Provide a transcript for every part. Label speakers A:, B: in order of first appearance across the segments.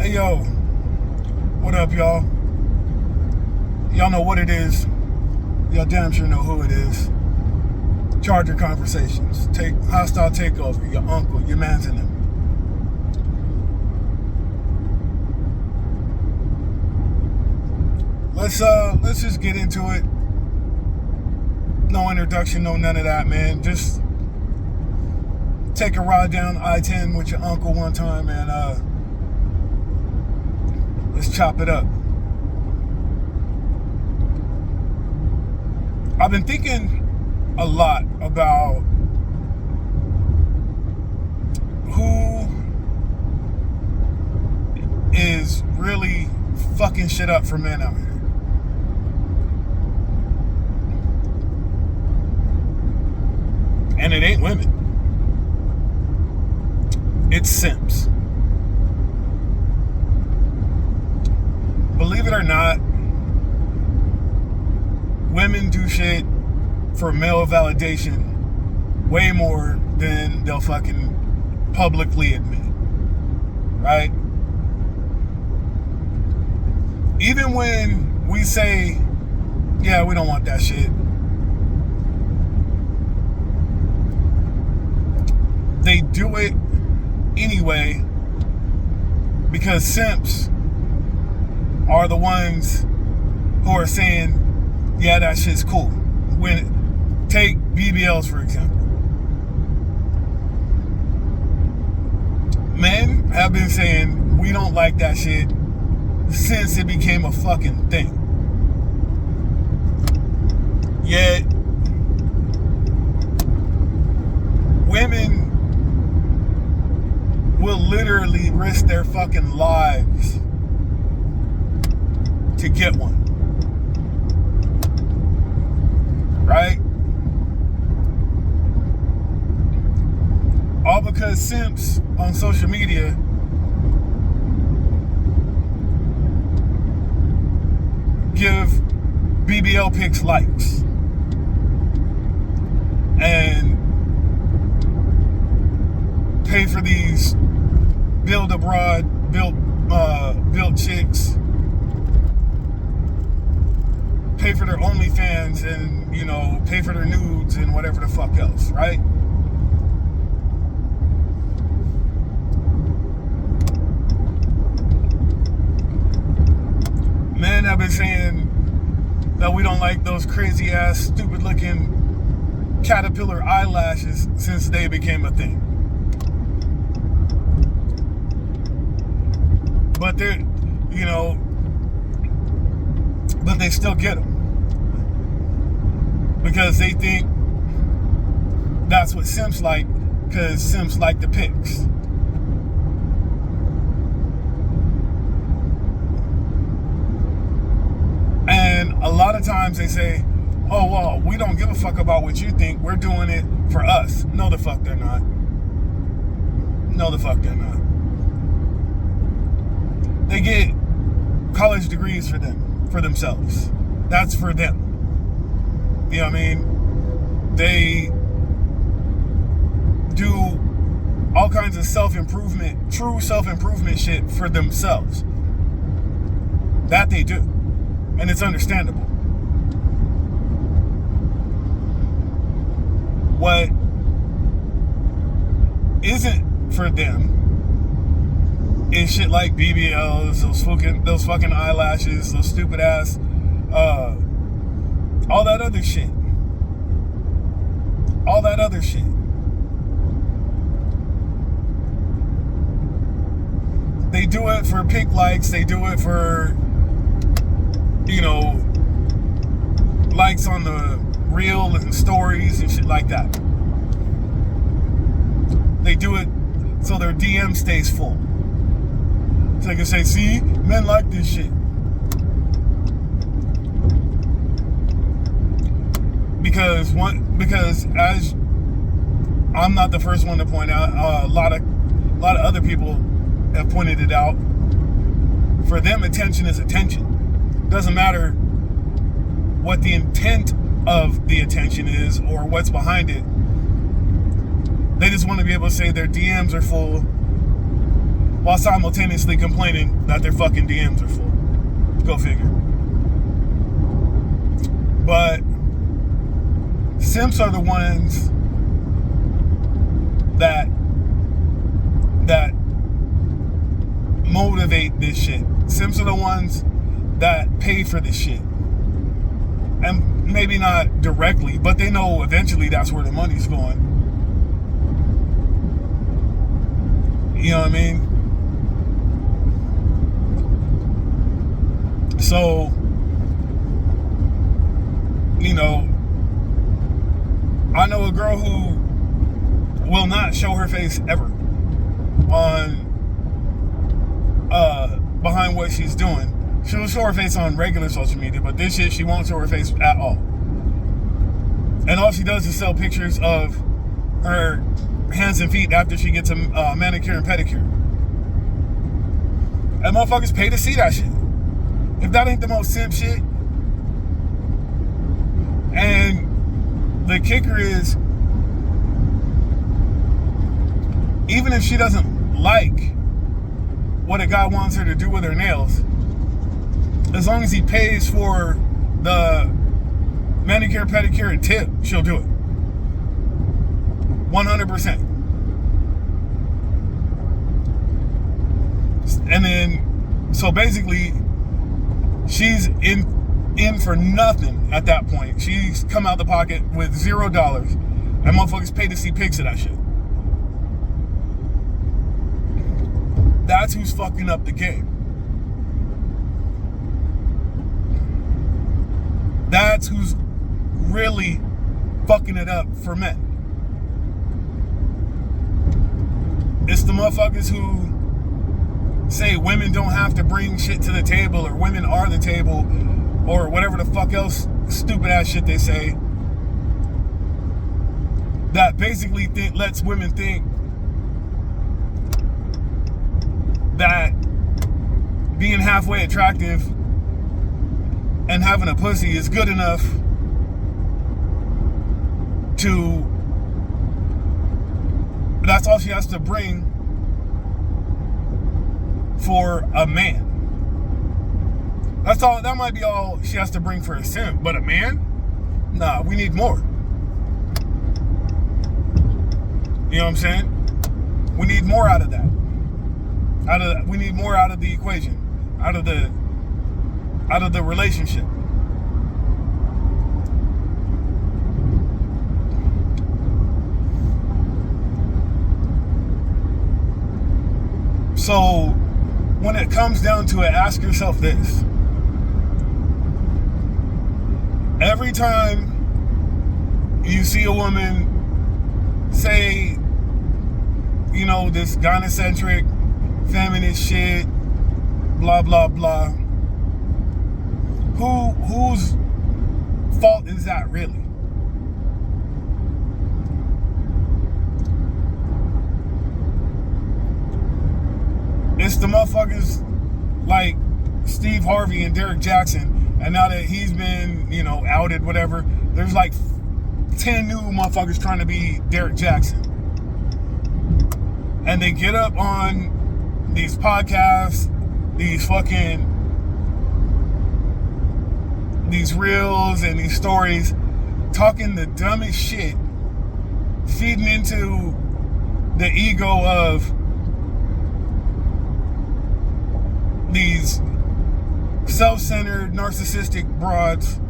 A: Hey yo, what up, y'all? Y'all know what it is. Y'all damn sure know who it is. Charger Conversations. Hostile takeover. Your uncle, your man's in them. Let's just get into it. No introduction, no none of that, man. Just take a ride down I-10 with your uncle one time and let's chop it up. I've been thinking a lot about who is really fucking shit up for men out here. And it ain't women. It's simps. Believe it or not, women do shit for male validation way more than they'll fucking publicly admit. Right? Even when we say, yeah, we don't want that shit, they do it anyway because simps are the ones who are saying, yeah, that shit's cool. Take BBLs, for example. Men have been saying, we don't like that shit since it became a fucking thing. Yet, women will literally risk their fucking lives to get one. Right? All because simps on social media give BBL pics likes. And pay for these built chicks, pay for their OnlyFans and, pay for their nudes and whatever the fuck else, right? Men have been saying that we don't like those crazy ass, stupid looking caterpillar eyelashes since they became a thing. But they're, but they still get them. Because they think that's what simps like, because simps like the pics. And a lot of times they say, oh, well, we don't give a fuck about what you think. We're doing it for us. No, the fuck they're not. No, the fuck they're not. They get college degrees for themselves. That's for them. You know what I mean? They do all kinds of self-improvement, true self-improvement shit for themselves. That they do. And it's understandable. What isn't for them is shit like BBLs, those fucking eyelashes, those stupid ass, all that other shit. All that other shit. They do it for pic likes, they do it for, likes on the reel and stories and shit like that. They do it so their DM stays full. So they can say, see, men like this shit. Because as I'm not the first one to point out, a lot of other people have pointed it out. For them, attention is attention. Doesn't matter what the intent of the attention is or what's behind it. They just want to be able to say their DMs are full while simultaneously complaining that their fucking DMs are full. Go figure. But simps are the ones that motivate this shit. Simps are the ones that pay for this shit. And maybe not directly, but they know eventually that's where the money's going. You know what I mean? So, you know, I know a girl who will not show her face ever on behind what she's doing. She'll show her face on regular social media, but this shit she won't show her face at all. And all she does is sell pictures of her hands and feet after she gets a manicure and pedicure. And motherfuckers pay to see that shit. If that ain't the most simp shit. And the kicker is, even if she doesn't like what a guy wants her to do with her nails, as long as he pays for the manicure, pedicure, and tip, she'll do it. 100%. And then, so basically, she's in for nothing at that point. She's come out the pocket with $0, and motherfuckers pay to see pics of that shit. That's who's fucking up the game. That's who's really fucking it up for men. It's the motherfuckers who say women don't have to bring shit to the table, or women are the table, or whatever the fuck else stupid ass shit they say, that basically lets women think that being halfway attractive and having a pussy is good enough to, that's all she has to bring for a man. That's all, that might be all she has to bring for a simp, but a man? Nah, we need more. You know what I'm saying? We need more out of that. We need more out of the equation, out of the relationship. So when it comes down to it, ask yourself this. Every time you see a woman say, you know, this gynocentric, feminist shit, blah, blah, blah, whose fault is that really? It's the motherfuckers like Steve Harvey and Derek Jackson, and now that he's been, you know, outed, whatever, there's like 10 new motherfuckers trying to be Derek Jackson. And they get up on these podcasts, these reels and these stories, talking the dumbest shit, feeding into the ego of these self-centered, narcissistic broads.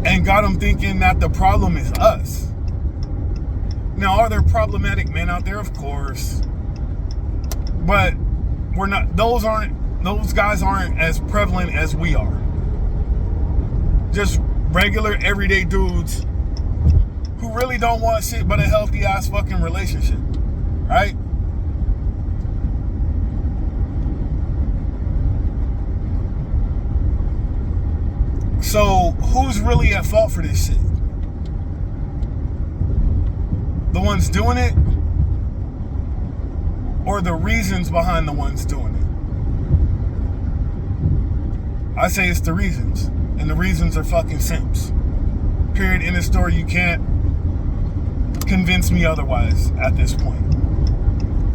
A: And got them thinking that the problem is us. Now, are there problematic men out there? Of course. But those guys aren't as prevalent as we are. Just regular, everyday dudes who really don't want shit but a healthy ass fucking relationship. Right? So, who's really at fault for this shit? The ones doing it, or the reasons behind the ones doing it? I say it's the reasons, and the reasons are fucking simps. Period. In the story, you can't convince me otherwise at this point.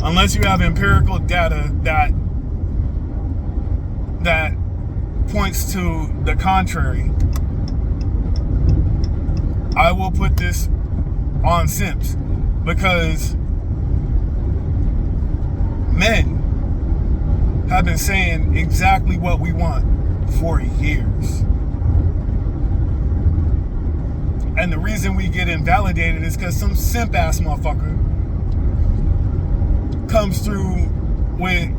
A: Unless you have empirical data that points to the contrary, I will put this on Simps, because men have been saying exactly what we want for years. And the reason we get invalidated is because some simp ass motherfucker comes through with,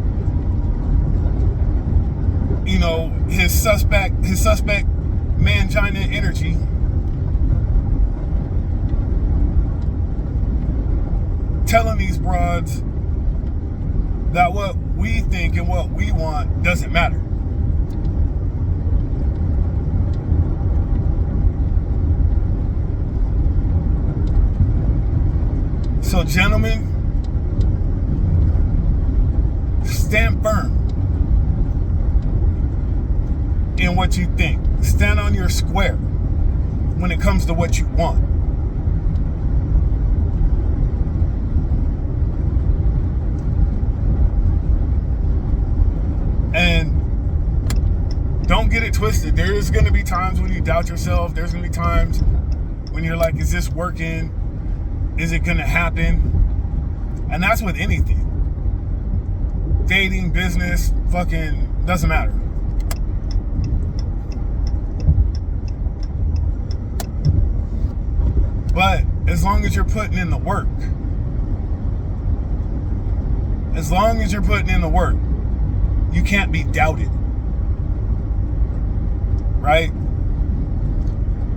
A: you know, his suspect mangina energy, telling these broads that what we think and what we want doesn't matter. So, gentlemen, stand firm in what you think. Stand on your square when it comes to what you want. And don't get it twisted. There's going to be times when you doubt yourself. There's going to be times when you're like, is this working? Is it going to happen? And that's with anything. Dating, business, fucking doesn't matter. But as long as you're putting in the work, you can't be doubted. Right?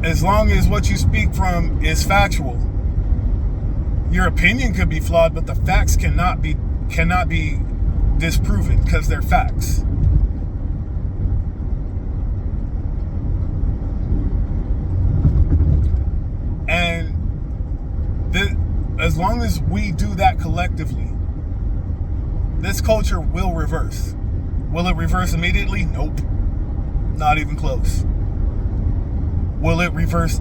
A: As long as what you speak from is factual, your opinion could be flawed, but the facts cannot be disproven because they're facts. And as long as we do that collectively, this culture will reverse. Will it reverse immediately? Nope. Not even close. Will it reverse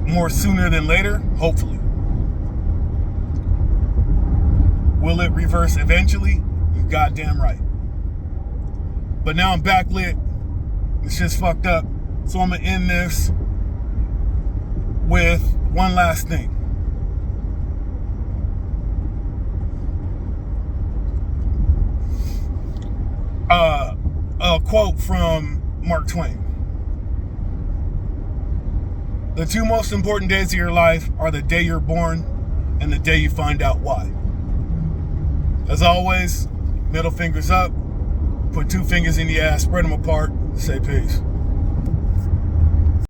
A: more sooner than later? Hopefully. Will it reverse eventually? You goddamn right. But now I'm backlit. It's just fucked up. So I'm going to end this with one last thing. A quote from Mark Twain. The two most important days of your life are the day you're born and the day you find out why. As always, middle fingers up, put two fingers in the ass, spread them apart, say peace.